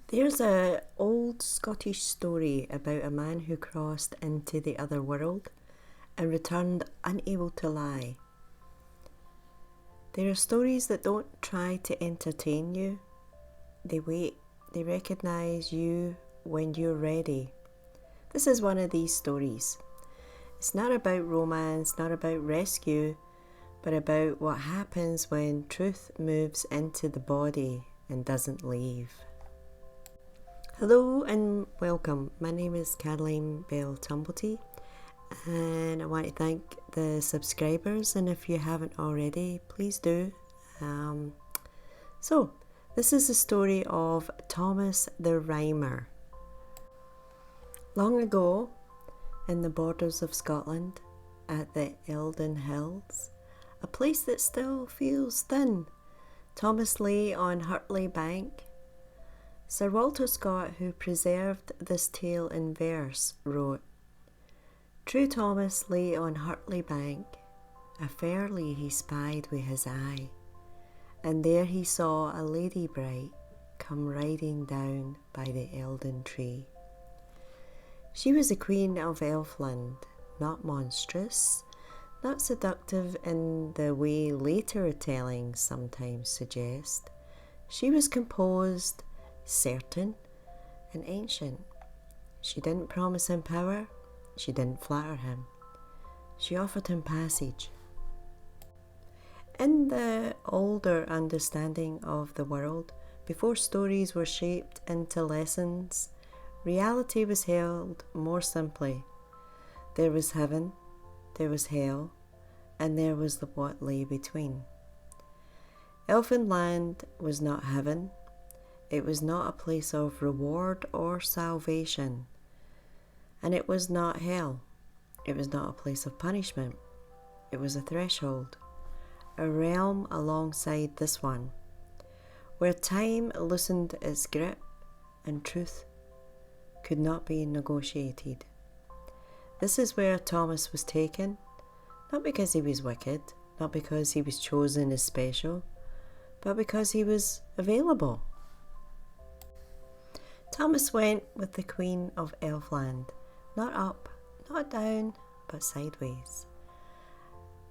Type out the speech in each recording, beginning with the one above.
There's an old Scottish story about a man who crossed into the other world and returned unable to lie. There are stories that don't try to entertain you. They wait. They recognise you when you're ready. This is one of these stories. It's not about romance, not about rescue, but about what happens when truth moves into the body and doesn't leave. Hello and welcome. My name is Caroline Bell Tumblety and I want to thank the subscribers, and if you haven't already, please do. So this is the story of Thomas the Rhymer. Long ago, in the borders of Scotland, at the Eildon Hills, a place that still feels thin, Thomas lay on Hurtley Bank. Sir Walter Scott, who preserved this tale in verse, wrote, "True Thomas lay on Hurtley Bank, a fair lady he spied wi' his eye, and there he saw a lady bright come riding down by the Eildon tree. She was the queen of Elfland, not monstrous, not seductive in the way later retellings sometimes suggest. She was composed, certain, and ancient. She didn't promise him power, she didn't flatter him. She offered him passage." In the older understanding of the world, before stories were shaped into lessons, reality was held more simply. There was heaven, there was hell, and there was what lay between. Elfland was not heaven. It was not a place of reward or salvation, and it was not hell. It was not a place of punishment. It was a threshold, a realm alongside this one, where time loosened its grip and truth could not be negotiated. This is where Thomas was taken, not because he was wicked, not because he was chosen as special, but because he was available. Thomas went with the Queen of Elfland, not up, not down, but sideways.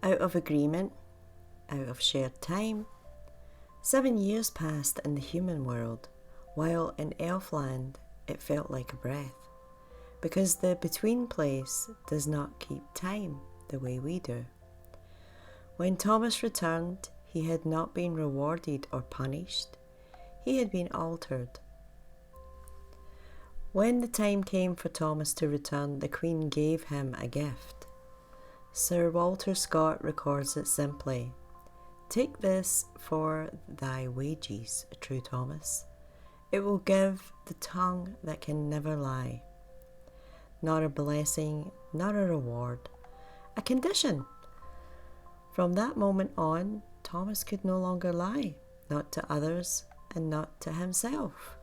Out of agreement, out of shared time. 7 years passed in the human world, while in Elfland it felt like a breath, because the between place does not keep time the way we do. When Thomas returned, he had not been rewarded or punished. He had been altered. When the time came for Thomas to return, the Queen gave him a gift. Sir Walter Scott records it simply. "Take this for thy wages, true Thomas. It will give the tongue that can never lie. Not a blessing, not a reward, a condition." From that moment on, Thomas could no longer lie, not to others and not to himself.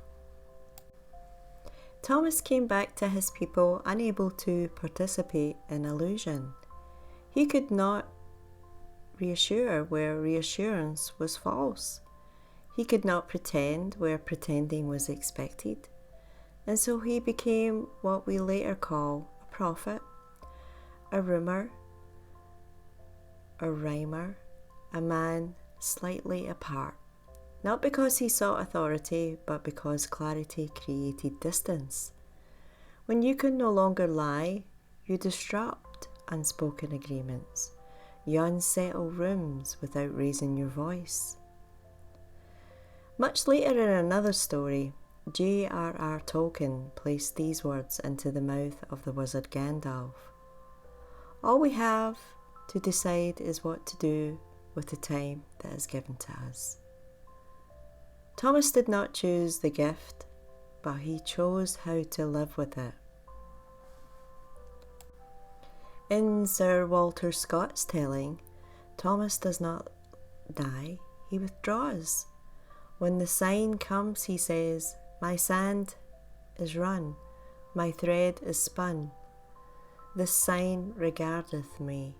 Thomas came back to his people unable to participate in illusion. He could not reassure where reassurance was false. He could not pretend where pretending was expected. And so he became what we later call a prophet, a rumour, a rhymer, a man slightly apart. Not because he sought authority, but because clarity created distance. When you can no longer lie, you disrupt unspoken agreements. You unsettle rooms without raising your voice. Much later in another story, J.R.R. Tolkien placed these words into the mouth of the wizard Gandalf. "All we have to decide is what to do with the time that is given to us." Thomas did not choose the gift, but he chose how to live with it. In Sir Walter Scott's telling, Thomas does not die, he withdraws. When the sign comes, he says, "My sand is run, my thread is spun. This sign regardeth me."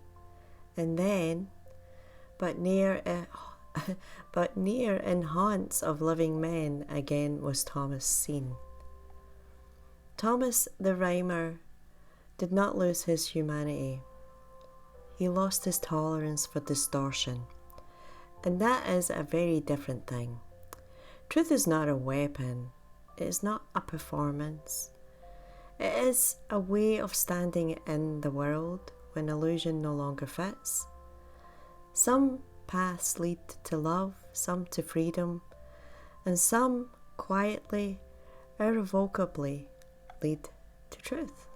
And then, but ne'er but near in haunts of living men again was Thomas seen. Thomas the rhymer did not lose his humanity. He lost his tolerance for distortion, and that is a very different thing. Truth is not a weapon. It is not a performance. It is a way of standing in the world when illusion no longer fits. Some paths lead to love, some to freedom, and some quietly, irrevocably lead to truth.